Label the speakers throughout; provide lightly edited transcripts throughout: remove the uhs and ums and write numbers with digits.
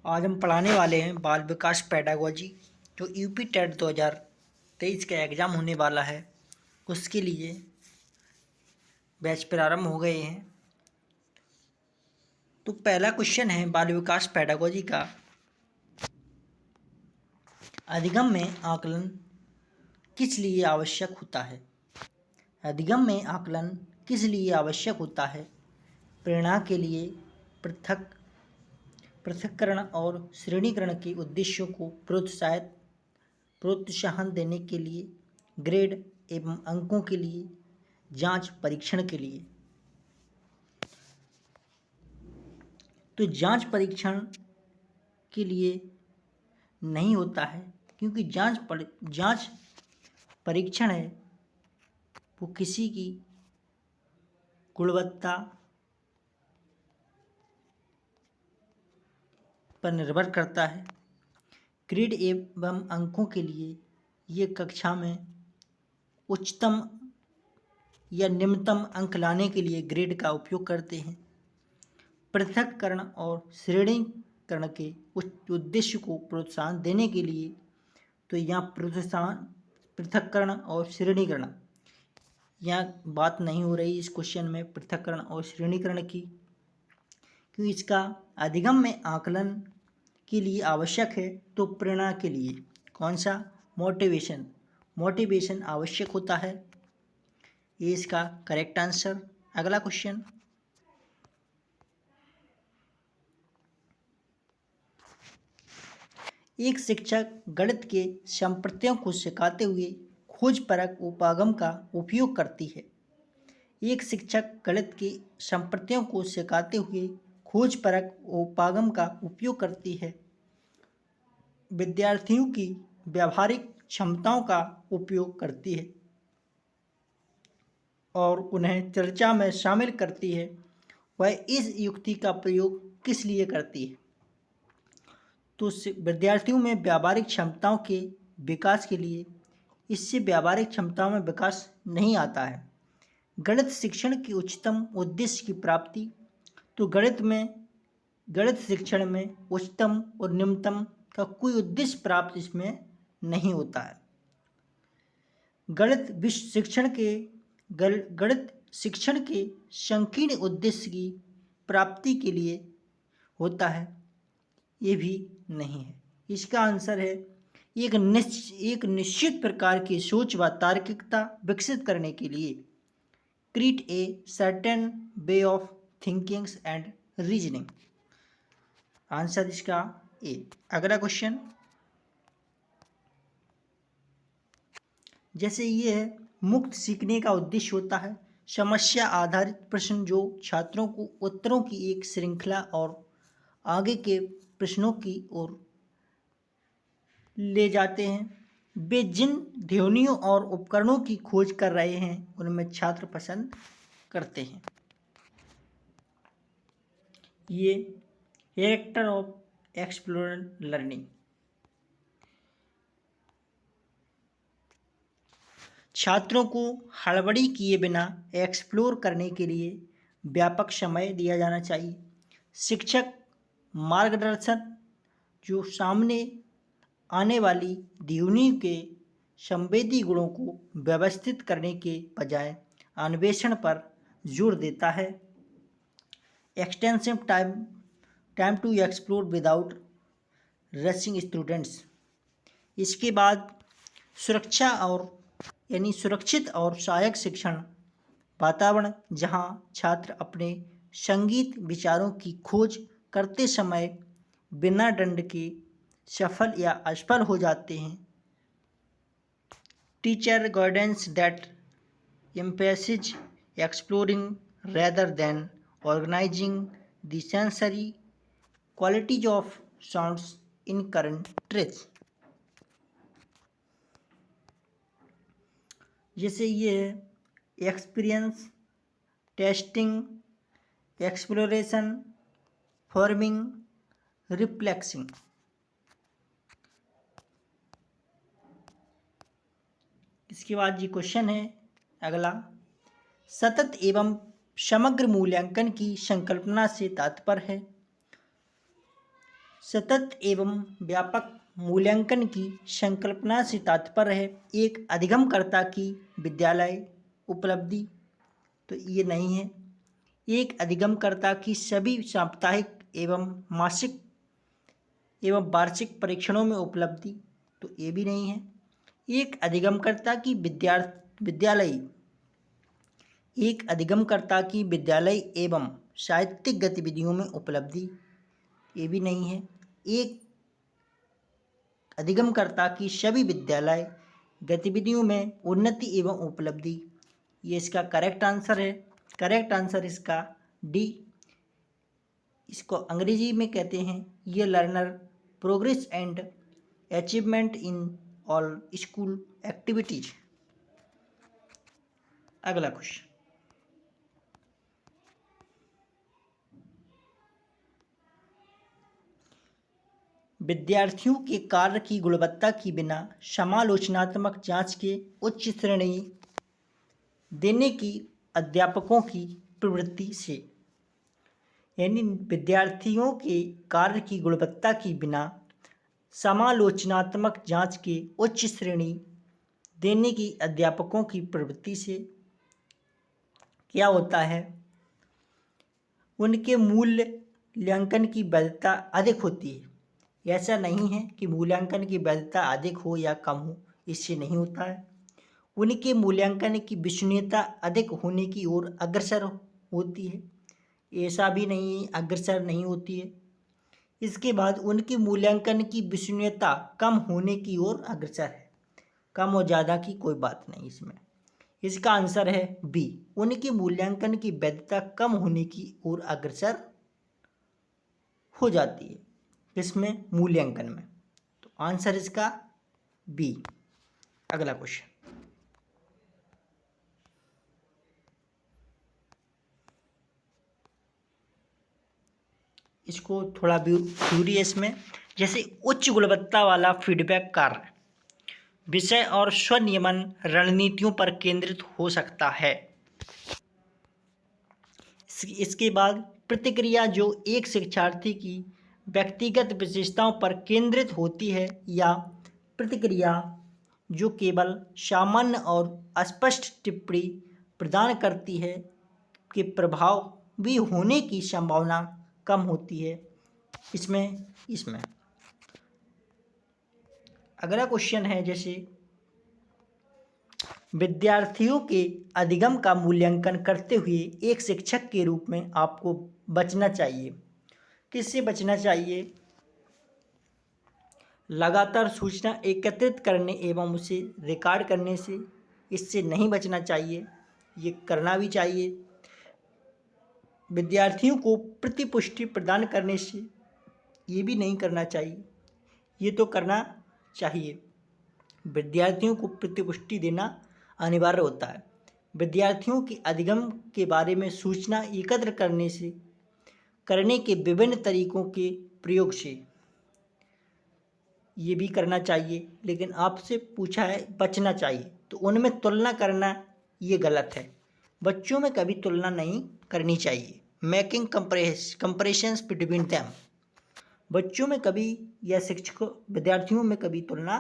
Speaker 1: आज हम पढ़ाने वाले हैं बाल विकास पेडागोजी। जो यूपी टेट 2023 का एग्ज़ाम होने वाला है उसके लिए बैच प्रारंभ हो गए हैं। तो पहला क्वेश्चन है बाल विकास पेडागोजी का, अधिगम में आकलन किस लिए आवश्यक होता है। अधिगम में आकलन किस लिए आवश्यक होता है। प्रेरणा के लिए, पृथक्करण और श्रेणीकरण के उद्देश्यों को प्रोत्साहन देने के लिए, ग्रेड एवं अंकों के लिए, जांच परीक्षण के लिए। तो जांच परीक्षण के लिए नहीं होता है, क्योंकि जांच परीक्षण है वो किसी की गुणवत्ता पर निर्भर करता है। ग्रेड एवं अंकों के लिए ये कक्षा में उच्चतम या निम्नतम अंक लाने के लिए ग्रेड का उपयोग करते हैं। पृथक्करण और श्रेणीकरण के उद्देश्य को प्रोत्साहन देने के लिए, तो यहाँ पृथक्करण और श्रेणीकरण, यहाँ बात नहीं हो रही इस क्वेश्चन में पृथक्करण और श्रेणीकरण की, क्योंकि इसका अधिगम में आकलन के लिए आवश्यक है। तो प्रेरणा के लिए कौन सा, मोटिवेशन आवश्यक होता है। ये इसका करेक्ट आंसर। अगला क्वेश्चन, एक शिक्षक गणित के संप्रत्ययों को सिखाते हुए खोजपरक उपागम का उपयोग करती है। एक शिक्षक गणित के संप्रत्ययों को सिखाते हुए खोजपरक उपागम का उपयोग करती है। विद्यार्थियों की व्यावहारिक क्षमताओं का उपयोग करती है और उन्हें चर्चा में शामिल करती है। वह इस युक्ति का प्रयोग किस लिए करती है। तो विद्यार्थियों में व्यावहारिक क्षमताओं के विकास के लिए। इससे व्यावहारिक क्षमताओं में विकास नहीं आता है। गणित शिक्षण के उच्चतम उद्देश्य की प्राप्ति। तो गणित शिक्षण में उच्चतम और निम्नतम का कोई उद्देश्य प्राप्त इसमें नहीं होता है। गणित शिक्षण के संकीर्ण उद्देश्य की प्राप्ति के लिए होता है, ये भी नहीं है। इसका आंसर है एक निश्चित प्रकार की सोच व तार्किकता विकसित करने के लिए। Create a certain way of thinking and reasoning. Answer इसका ए। अगला क्वेश्चन, जैसे ये है, मुक्त सीखने का उद्देश्य होता है समस्या आधारित प्रश्न जो छात्रों को उत्तरों की एक श्रृंखला और आगे के प्रश्नों की ओर ले जाते हैं। वे जिन ध्वनियों और उपकरणों की खोज कर रहे हैं उनमें छात्र पसंद करते हैं। ये कैरेक्टर ऑफ एक्सप्लोरर लर्निंग। छात्रों को हड़बड़ी किए बिना एक्सप्लोर करने के लिए व्यापक समय दिया जाना चाहिए। शिक्षक मार्गदर्शन जो सामने आने वाली ध्वनि के संवेदी गुणों को व्यवस्थित करने के बजाय अन्वेषण पर जोर देता है। Extensive time to explore without rushing students. इसके बाद सुरक्षित और सहायक शिक्षण वातावरण, जहां छात्र अपने संगीत विचारों की खोज करते समय बिना दंड के सफल या असफल हो जाते हैं। Teacher guidance that emphasis exploring rather than organising the sensory qualities of sounds in current trace. जैसे ये है experience, testing, exploration, forming, reflexing. इसके बाद ये क्वेश्चन है अगला, सतत एवं समग्र मूल्यांकन की संकल्पना से तात्पर्य है। सतत एवं व्यापक मूल्यांकन की संकल्पना से तात्पर्य है एक अधिगमकर्ता की विद्यालय उपलब्धि, तो ये नहीं है। एक अधिगमकर्ता की सभी साप्ताहिक एवं मासिक एवं वार्षिक परीक्षणों में उपलब्धि, तो ये भी नहीं है। एक अधिगमकर्ता की विद्यालय एवं साहित्यिक गतिविधियों में उपलब्धि, ये भी नहीं है। एक अधिगमकर्ता की सभी विद्यालय गतिविधियों में उन्नति एवं उपलब्धि, ये इसका करेक्ट आंसर है। करेक्ट आंसर इसका डी। इसको अंग्रेजी में कहते हैं ये learner progress and achievement in all school activities. अगला क्वेश्चन, विद्यार्थियों के कार्य की गुणवत्ता की बिना समालोचनात्मक जांच के उच्च श्रेणी देने की अध्यापकों की प्रवृत्ति से, यानी विद्यार्थियों के कार्य की गुणवत्ता की बिना समालोचनात्मक जांच के उच्च श्रेणी देने की अध्यापकों की प्रवृत्ति से क्या होता है, उनके मूल्यांकन की वैधता अधिक होती है। ऐसा नहीं है कि मूल्यांकन की वैधता अधिक हो या कम हो, इससे नहीं होता है। उनके मूल्यांकन की विश्वसनीयता अधिक होने की ओर अग्रसर होती है, ऐसा भी नहीं अग्रसर नहीं होती है। इसके बाद उनके मूल्यांकन की विश्वसनीयता कम होने की ओर अग्रसर है। कम और ज़्यादा की कोई बात नहीं इसमें। इसका आंसर है बी, उनके मूल्यांकन की वैधता कम होने की ओर अग्रसर हो जाती है। किसमें? मूल्यांकन में। तो आंसर इसका बी। अगला क्वेश्चन, इसको थोड़ा थ्योरी है इसमें। जैसे उच्च गुणवत्ता वाला फीडबैक कार्य विषय और स्वनियमन रणनीतियों पर केंद्रित हो सकता है। इसके बाद प्रतिक्रिया जो एक शिक्षार्थी की व्यक्तिगत विशेषताओं पर केंद्रित होती है, या प्रतिक्रिया जो केवल सामान्य और स्पष्ट टिप्पणी प्रदान करती है के प्रभावी होने की संभावना कम होती है। इसमें अगला क्वेश्चन है, जैसे विद्यार्थियों के अधिगम का मूल्यांकन करते हुए एक शिक्षक के रूप में आपको बचना चाहिए। किससे बचना चाहिए? लगातार सूचना एकत्रित करने एवं उसे रिकॉर्ड करने से, इससे नहीं बचना चाहिए, ये करना भी चाहिए। विद्यार्थियों को प्रतिपुष्टि प्रदान करने से, ये भी नहीं करना चाहिए, ये तो करना चाहिए। विद्यार्थियों को प्रतिपुष्टि देना अनिवार्य होता है। विद्यार्थियों के अधिगम के बारे में सूचना एकत्र करने के विभिन्न तरीकों के प्रयोग से, ये भी करना चाहिए। लेकिन आपसे पूछा है बचना चाहिए, तो उनमें तुलना करना ये गलत है। बच्चों में कभी तुलना नहीं करनी चाहिए। मेकिंग कंपैरिजंस बिटवीन देम, बच्चों में कभी या शिक्षकों विद्यार्थियों में कभी तुलना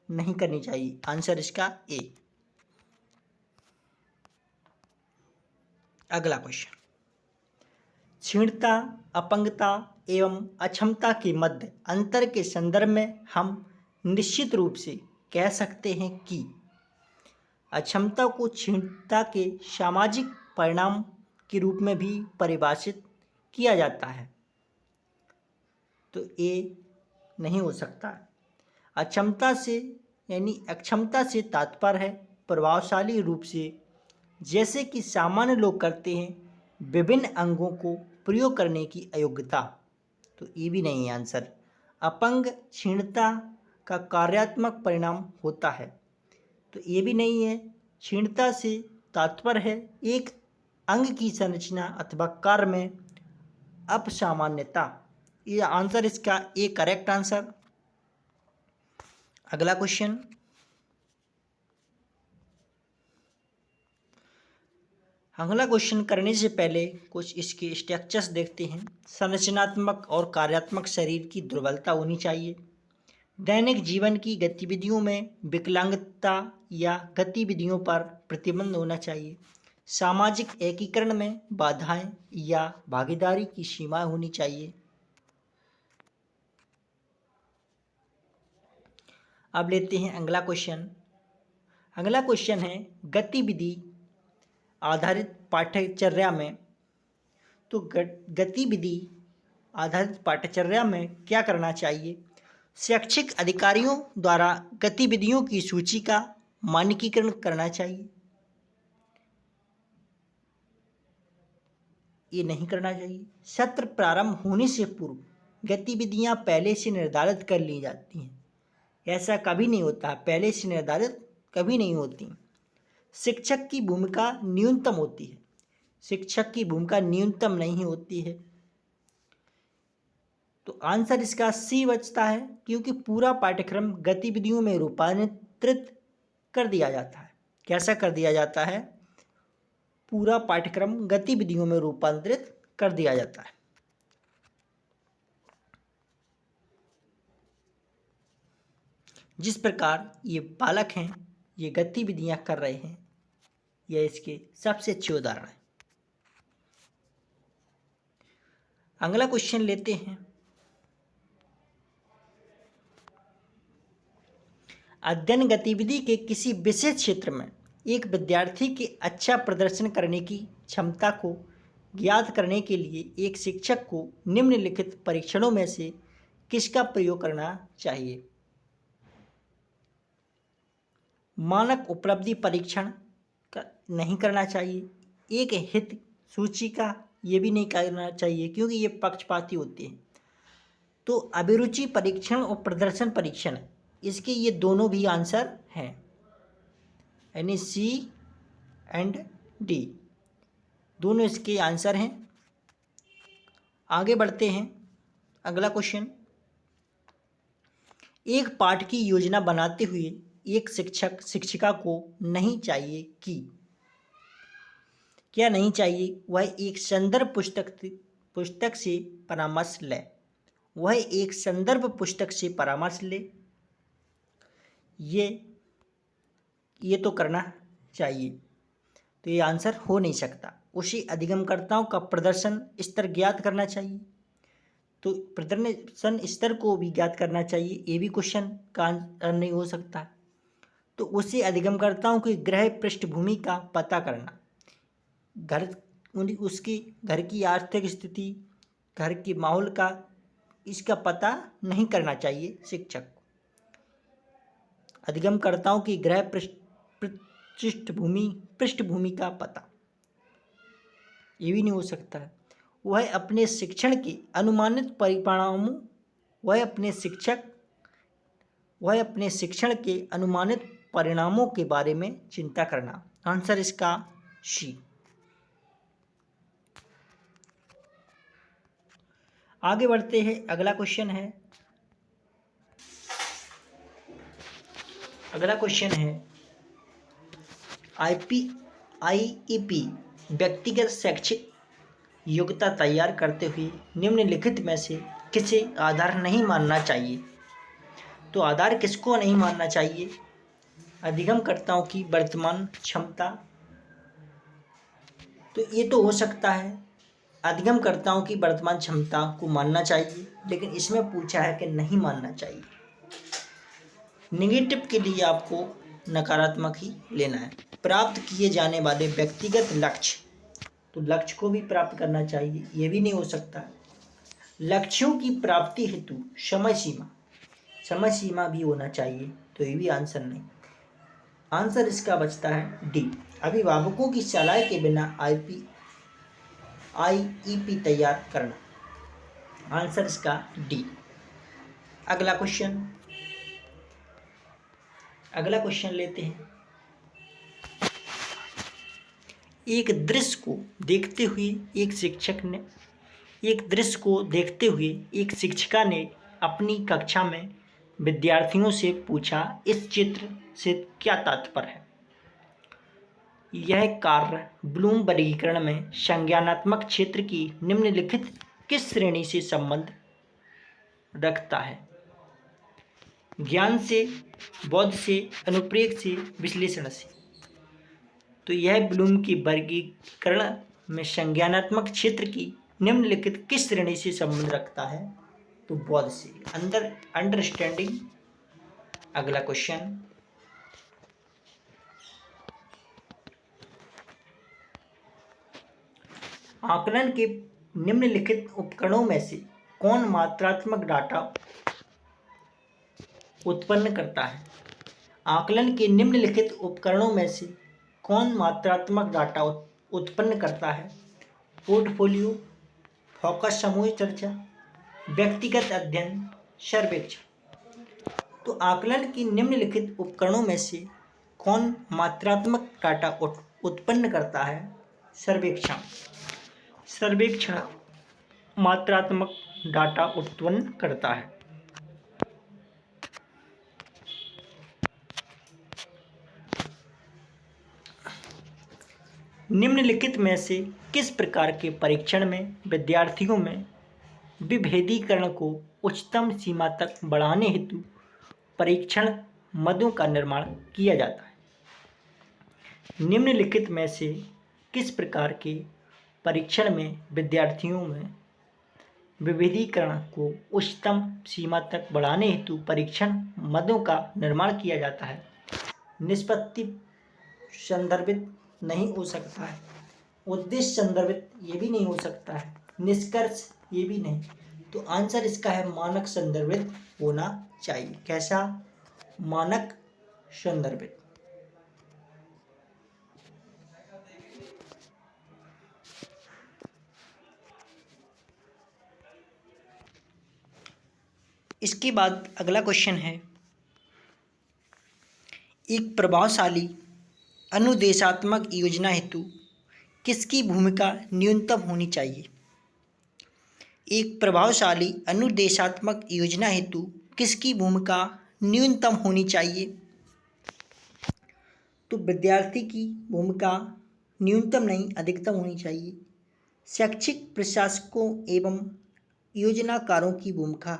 Speaker 1: नहीं करनी चाहिए। आंसर इसका ए। अगला क्वेश्चन, क्षीणता, अपंगता एवं अक्षमता के मध्य अंतर के संदर्भ में हम निश्चित रूप से कह सकते हैं कि अक्षमता को क्षीणता के सामाजिक परिणाम के रूप में भी परिभाषित किया जाता है, तो ए नहीं हो सकता। अक्षमता से तात्पर्य है प्रभावशाली रूप से, जैसे कि सामान्य लोग करते हैं, विभिन्न अंगों को प्रयोग करने की अयोग्यता, तो ये भी नहीं है आंसर। अपंग क्षीणता का कार्यात्मक परिणाम होता है, तो ये भी नहीं है। क्षीणता से तात्पर्य है एक अंग की संरचना अथवा कार्य में असामान्यता, ये आंसर इसका ए करेक्ट आंसर। अगला क्वेश्चन, अगला क्वेश्चन करने से पहले कुछ इसके स्ट्रक्चर्स देखते हैं। संरचनात्मक और कार्यात्मक शरीर की दुर्बलता होनी चाहिए। दैनिक जीवन की गतिविधियों में विकलांगता या गतिविधियों पर प्रतिबंध होना चाहिए। सामाजिक एकीकरण में बाधाएं या भागीदारी की सीमाएं होनी चाहिए। अब लेते हैं अगला क्वेश्चन। अगला क्वेश्चन है गतिविधि आधारित पाठ्यचर्या में। तो गतिविधि आधारित पाठ्यचर्या में क्या करना चाहिए? शैक्षिक अधिकारियों द्वारा गतिविधियों की सूची का मानकीकरण करना चाहिए। ये नहीं करना चाहिए। सत्र प्रारंभ होने से पूर्व गतिविधियां पहले से निर्धारित कर ली जाती हैं। ऐसा कभी नहीं होता, पहले से निर्धारित कभी नहीं होती। शिक्षक की भूमिका न्यूनतम होती है। शिक्षक की भूमिका न्यूनतम नहीं होती है। तो आंसर इसका सी बचता है, क्योंकि पूरा पाठ्यक्रम गतिविधियों में रूपांतरित कर दिया जाता है। कैसा कर दिया जाता है? पूरा पाठ्यक्रम गतिविधियों में रूपांतरित कर दिया जाता है। जिस प्रकार ये बालक हैं, ये गतिविधियां कर रहे हैं, यह इसके सबसे अच्छे उदाहरण है। अगला क्वेश्चन लेते हैं। अध्ययन गतिविधि के किसी विशेष क्षेत्र में एक विद्यार्थी के अच्छा प्रदर्शन करने की क्षमता को ज्ञात करने के लिए एक शिक्षक को निम्नलिखित परीक्षणों में से किसका प्रयोग करना चाहिए? मानक उपलब्धि परीक्षण नहीं करना चाहिए। एक हित सूची का ये भी नहीं करना चाहिए, क्योंकि ये पक्षपाती होते हैं। तो अभिरुचि परीक्षण और प्रदर्शन परीक्षण, इसके ये दोनों भी आंसर हैं, यानी सी एंड डी दोनों इसके आंसर हैं। आगे बढ़ते हैं। अगला क्वेश्चन। एक पाठ की योजना बनाते हुए एक शिक्षक शिक्षिका को नहीं चाहिए कि क्या नहीं चाहिए? वह एक संदर्भ पुस्तक से परामर्श ले। वह एक संदर्भ पुस्तक से परामर्श ले। ये तो करना चाहिए। तो ये आंसर हो नहीं सकता। उसी अधिगमकर्ताओं का प्रदर्शन स्तर ज्ञात करना चाहिए। तो प्रदर्शन स्तर को भी ज्ञात करना चाहिए। ये भी क्वेश्चन का आंसर नहीं हो सकता। तो उसी अधिगमकर्ताओं की गृह पृष्ठभूमि का पता करना, उसकी घर की आर्थिक स्थिति, घर के माहौल का, इसका पता नहीं करना चाहिए शिक्षक को। अधिगमकर्ताओं की गृह पृष्ठभूमि का पता, ये भी नहीं हो सकता है। वह अपने शिक्षण के अनुमानित परिणामों वह अपने शिक्षण के अनुमानित परिणामों के बारे में चिंता करना। आंसर इसका सी। आगे बढ़ते हैं। अगला क्वेश्चन है आईईपी व्यक्तिगत शैक्षिक योग्यता तैयार करते हुए निम्नलिखित में से किसे आधार नहीं मानना चाहिए? तो आधार किसको नहीं मानना चाहिए? अधिगमकर्ताओं की वर्तमान क्षमता, तो ये तो हो सकता है अधिगमकर्ताओं की वर्तमान क्षमता को मानना चाहिए, लेकिन इसमें पूछा है कि नहीं मानना चाहिए। नेगेटिव के लिए आपको नकारात्मक ही लेना है। प्राप्त किए जाने वाले व्यक्तिगत लक्ष्य, तो लक्ष्य को भी प्राप्त करना चाहिए, ये भी नहीं हो सकता। लक्ष्यों की प्राप्ति हेतु समय सीमा भी होना चाहिए, तो ये भी आंसर नहीं। आंसर इसका बचता है डी। अभिभावकों की सलाह के बिना आईईपी तैयार करना। आंसर इसका डी। अगला क्वेश्चन लेते हैं। एक दृश्य को देखते हुए एक शिक्षिका ने अपनी कक्षा में विद्यार्थियों से पूछा, इस चित्र से क्या तात्पर्य है? यह कार्य ब्लूम वर्गीकरण में संज्ञानात्मक क्षेत्र की निम्नलिखित किस श्रेणी से संबंध रखता है? ज्ञान से, बोध से, अनुप्रेक से, विश्लेषण से। तो यह ब्लूम की वर्गीकरण में संज्ञानात्मक क्षेत्र की निम्नलिखित किस श्रेणी से संबंध रखता है? तो बोध से, अंडरस्टैंडिंग। अगला क्वेश्चन, आकलन के निम्नलिखित उपकरणों में से कौन मात्रात्मक डाटा उत्पन्न करता है? आकलन के निम्नलिखित उपकरणों में से कौन मात्रात्मक डाटा उत्पन्न करता है? पोर्टफोलियो, फोकस समूह चर्चा, व्यक्तिगत अध्ययन, सर्वेक्षण। तो आकलन के निम्नलिखित उपकरणों में से कौन मात्रात्मक डाटा उत्पन्न करता है? सर्वेक्षण। सर्वेक्षण मात्रात्मक डाटा उत्पन्न करता है। निम्नलिखित में से किस प्रकार के परीक्षण में विद्यार्थियों में विभेदीकरण को उच्चतम सीमा तक बढ़ाने हेतु परीक्षण मदों का निर्माण किया जाता है? निम्नलिखित में से किस प्रकार के परीक्षण में विद्यार्थियों में विभेदीकरण को उच्चतम सीमा तक बढ़ाने हेतु परीक्षण मदों का निर्माण किया जाता है? निष्पत्ति संदर्भित नहीं हो सकता है, उद्देश्य संदर्भित ये भी नहीं हो सकता है, निष्कर्ष ये भी नहीं। तो आंसर इसका है मानक संदर्भित होना चाहिए। कैसा? मानक संदर्भित। इसके बाद अगला क्वेश्चन है, एक प्रभावशाली अनुदेशात्मक योजना हेतु किसकी भूमिका न्यूनतम होनी चाहिए? एक प्रभावशाली अनुदेशात्मक योजना हेतु किसकी भूमिका न्यूनतम होनी चाहिए? तो विद्यार्थी की भूमिका न्यूनतम नहीं अधिकतम होनी चाहिए। शैक्षिक प्रशासकों एवं योजनाकारों की भूमिका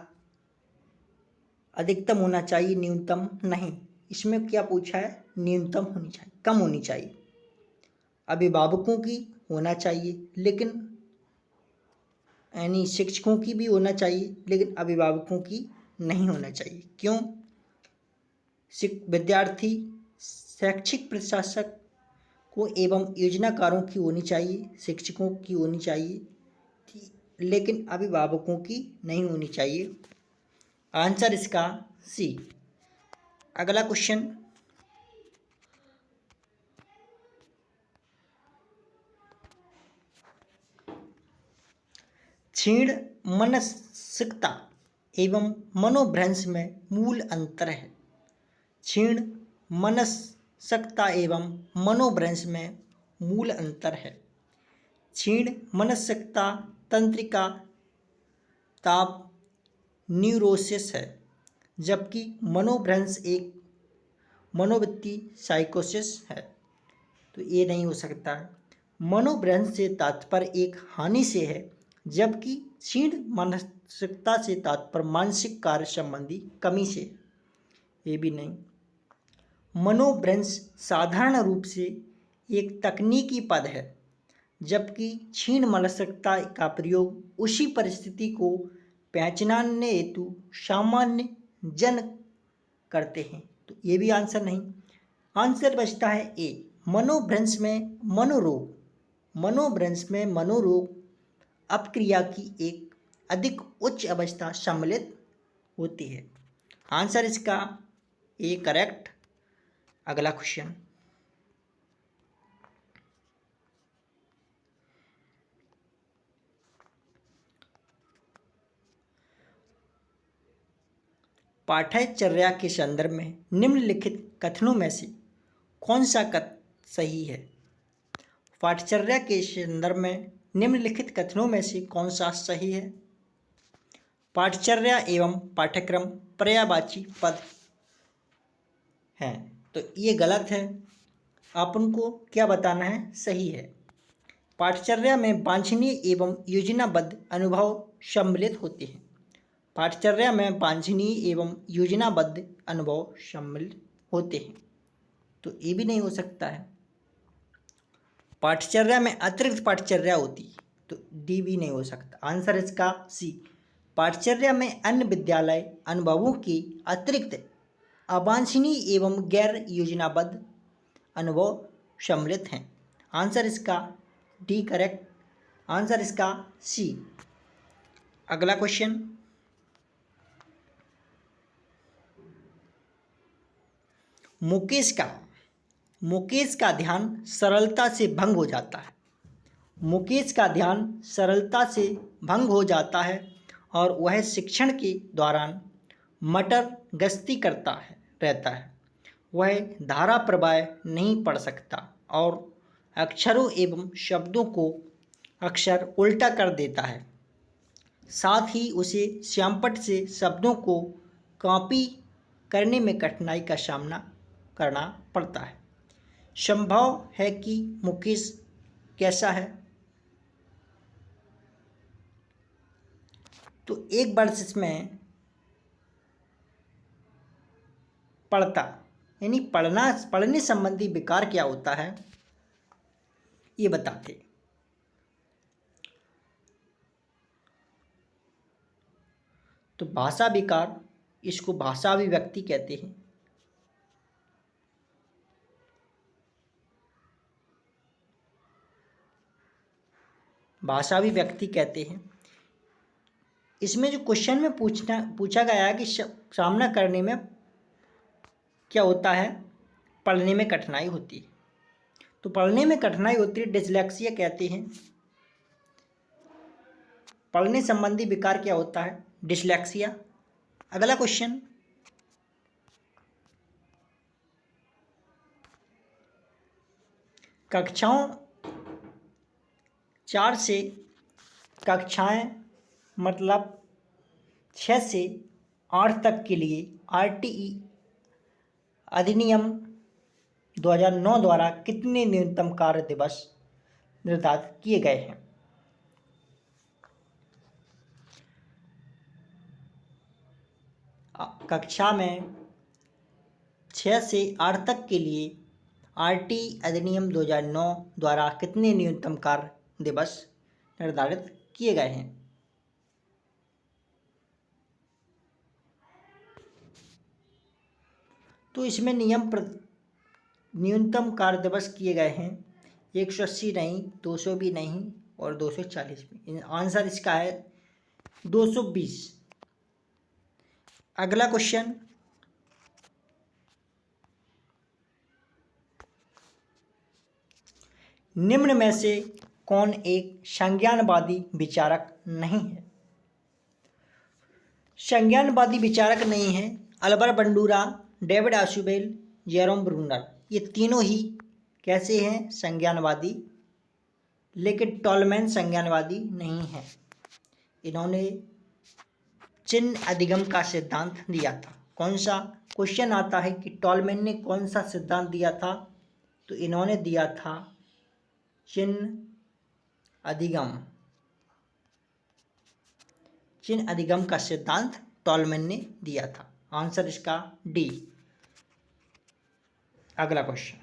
Speaker 1: अधिकतम होना चाहिए, न्यूनतम नहीं। इसमें क्या पूछा है? न्यूनतम होनी चाहिए, कम होनी चाहिए। अभिभावकों की होना चाहिए, लेकिन यानी शिक्षकों की भी होना चाहिए, लेकिन अभिभावकों की नहीं होना चाहिए। क्यों? विद्यार्थी शैक्षिक प्रशासक को एवं योजनाकारों की होनी चाहिए, शिक्षकों की होनी चाहिए, लेकिन अभिभावकों की नहीं होनी चाहिए। आंसर इसका सी। अगला क्वेश्चन, क्षीण मानसिकता एवं मनोभ्रंश में मूल अंतर है। क्षीण मानसिकता एवं मनोभ्रंश में मूल अंतर है। क्षीण मानसिकता तंत्रिका ताप न्यूरोसिस है, जबकि मनोभ्रंश एक मनोवृत्ति साइकोसिस है। तो ये नहीं हो सकता है। मनोभ्रंश से तात्पर्य एक हानि से है, जबकि क्षीण मानसिकता से तात्पर्य मानसिक कार्य संबंधी कमी से। ये भी नहीं। मनोभ्रंश साधारण रूप से एक तकनीकी पद है, जबकि क्षीण मानसिकता का प्रयोग उसी परिस्थिति को पहचानने हेतु सामान्य जन करते हैं। तो ये भी आंसर नहीं। आंसर बचता है ए, मनोभ्रंश में मनोरोग। मनोभ्रंश में मनोरोग अपक्रिया की एक अधिक उच्च अवस्था सम्मिलित होती है। आंसर इसका ए करेक्ट। अगला क्वेश्चन, पाठ्यचर्या के संदर्भ में निम्नलिखित कथनों में से कौन सा कथन सही है? पाठ्यचर्या के संदर्भ में निम्नलिखित कथनों में से कौन सा सही है? पाठ्यचर्या एवं पाठ्यक्रम पर्यायवाची पद हैं, तो ये गलत है। अपन को क्या बताना है? सही है। पाठचर्या में वांछनीय एवं योजनाबद्ध अनुभव सम्मिलित होते हैं। पाठचर्या में वांछनीय एवं योजनाबद्ध अनुभव सम्मिलित होते हैं, तो ये भी नहीं हो सकता है। पाठचर्या में अतिरिक्त पाठचर्या होती है, तो डी भी नहीं हो सकता। आंसर इसका सी। पाठचर्या में अन्य विद्यालय अनुभवों के अतिरिक्त अवांछनीय एवं गैर योजनाबद्ध अनुभव सम्मिलित हैं। आंसर इसका डी करेक्ट। आंसर इसका सी। अगला क्वेश्चन, मुकेश का ध्यान सरलता से भंग हो जाता है। मुकेश का ध्यान सरलता से भंग हो जाता है और वह शिक्षण के दौरान मटर गश्ती रहता है। वह धारा प्रवाह नहीं पढ़ सकता और अक्षरों एवं शब्दों को अक्सर उल्टा कर देता है। साथ ही उसे श्यामपट्ट से शब्दों को कॉपी करने में कठिनाई का सामना करना पड़ता है। संभव है कि मुकेश कैसा है? तो एक वर्ष इसमें पढ़ता, यानी पढ़ने संबंधी विकार क्या होता है ये बताते। तो भाषा विकार, इसको भाषा अभिव्यक्ति कहते हैं। भाषा अभिव्यक्ति कहते हैं। इसमें जो क्वेश्चन में पूछा गया है कि सामना करने में क्या होता है, पढ़ने में कठिनाई होती है। तो पढ़ने में कठिनाई होती है, डिसलेक्सिया कहते हैं। पढ़ने संबंधी विकार क्या होता है? डिसलेक्सिया। अगला क्वेश्चन, कक्षाओं 4 से कक्षाएं मतलब 6 से 8 तक के लिए आरटीई अधिनियम 2009 द्वारा कितने न्यूनतम कार्य दिवस निर्धारित किए गए हैं? कक्षा में 6 से 8 तक के लिए आरटीई अधिनियम 2009 द्वारा कितने न्यूनतम कार्य दिवस निर्धारित किए गए हैं? तो इसमें न्यूनतम कार्य दिवस किए गए हैं 180 नहीं, 200 भी नहीं और 240 भी। आंसर इसका है 220। अगला क्वेश्चन, निम्न में से कौन एक संज्ञानवादी विचारक नहीं है? संज्ञानवादी विचारक नहीं है अल्बर बंडूरा, डेविड आशुबेल, जेरोम ब्रूनर। ये तीनों ही कैसे हैं? संज्ञानवादी। लेकिन टॉलमैन संज्ञानवादी नहीं है। इन्होंने चिन्ह अधिगम का सिद्धांत दिया था। कौन सा? क्वेश्चन आता है कि टॉलमैन ने कौन सा सिद्धांत दिया था? तो इन्होंने दिया था चिन्ह अधिगम का सिद्धांत टॉलमैन ने दिया था। आंसर इसका डी। अगला क्वेश्चन,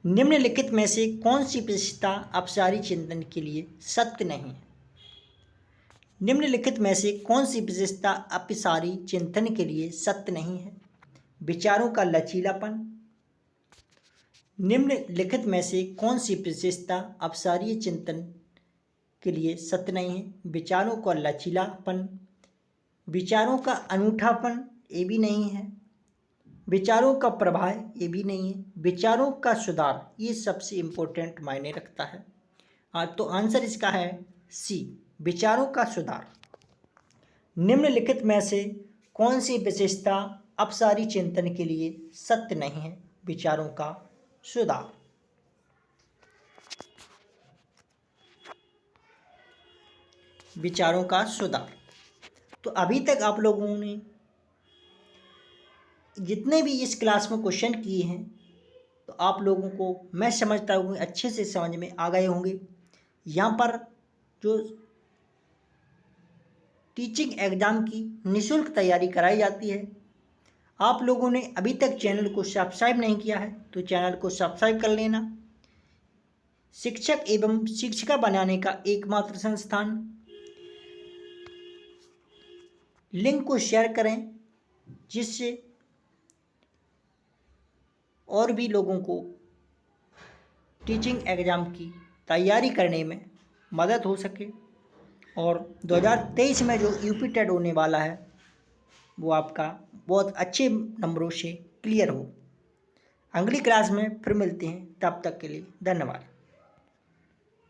Speaker 1: निम्नलिखित में से कौन सी विशेषता अपसारी चिंतन के लिए सत्य नहीं है? निम्नलिखित में से कौन सी विशेषता अपसारी चिंतन के लिए सत्य नहीं है? विचारों का लचीलापन। निम्नलिखित में से कौन सी विशेषता अपसारी चिंतन के लिए सत्य नहीं है? विचारों का लचीलापन, विचारों का अनूठापन, ये भी नहीं है। विचारों का प्रभाव, ये भी नहीं है। विचारों का सुधार, ये सबसे इम्पोर्टेंट मायने रखता है। तो आंसर इसका है सी, विचारों का सुधार। निम्नलिखित में से कौन सी विशेषता अपसारी चिंतन के लिए सत्य नहीं है? विचारों का सुधार। विचारों का सुधार। तो अभी तक आप लोगों ने जितने भी इस क्लास में क्वेश्चन किए हैं तो आप लोगों को मैं समझता हूँ अच्छे से समझ में आ गए होंगे। यहाँ पर जो टीचिंग एग्ज़ाम की निःशुल्क तैयारी कराई जाती है, आप लोगों ने अभी तक चैनल को सब्सक्राइब नहीं किया है तो चैनल को सब्सक्राइब कर लेना। शिक्षक एवं शिक्षिका बनाने का एकमात्र संस्थान, लिंक को शेयर करें जिससे और भी लोगों को टीचिंग एग्ज़ाम की तैयारी करने में मदद हो सके और 2023 में जो यूपी टेट होने वाला है वो आपका बहुत अच्छे नंबरों से क्लियर हो। अगली क्लास में फिर मिलते हैं, तब तक के लिए धन्यवाद।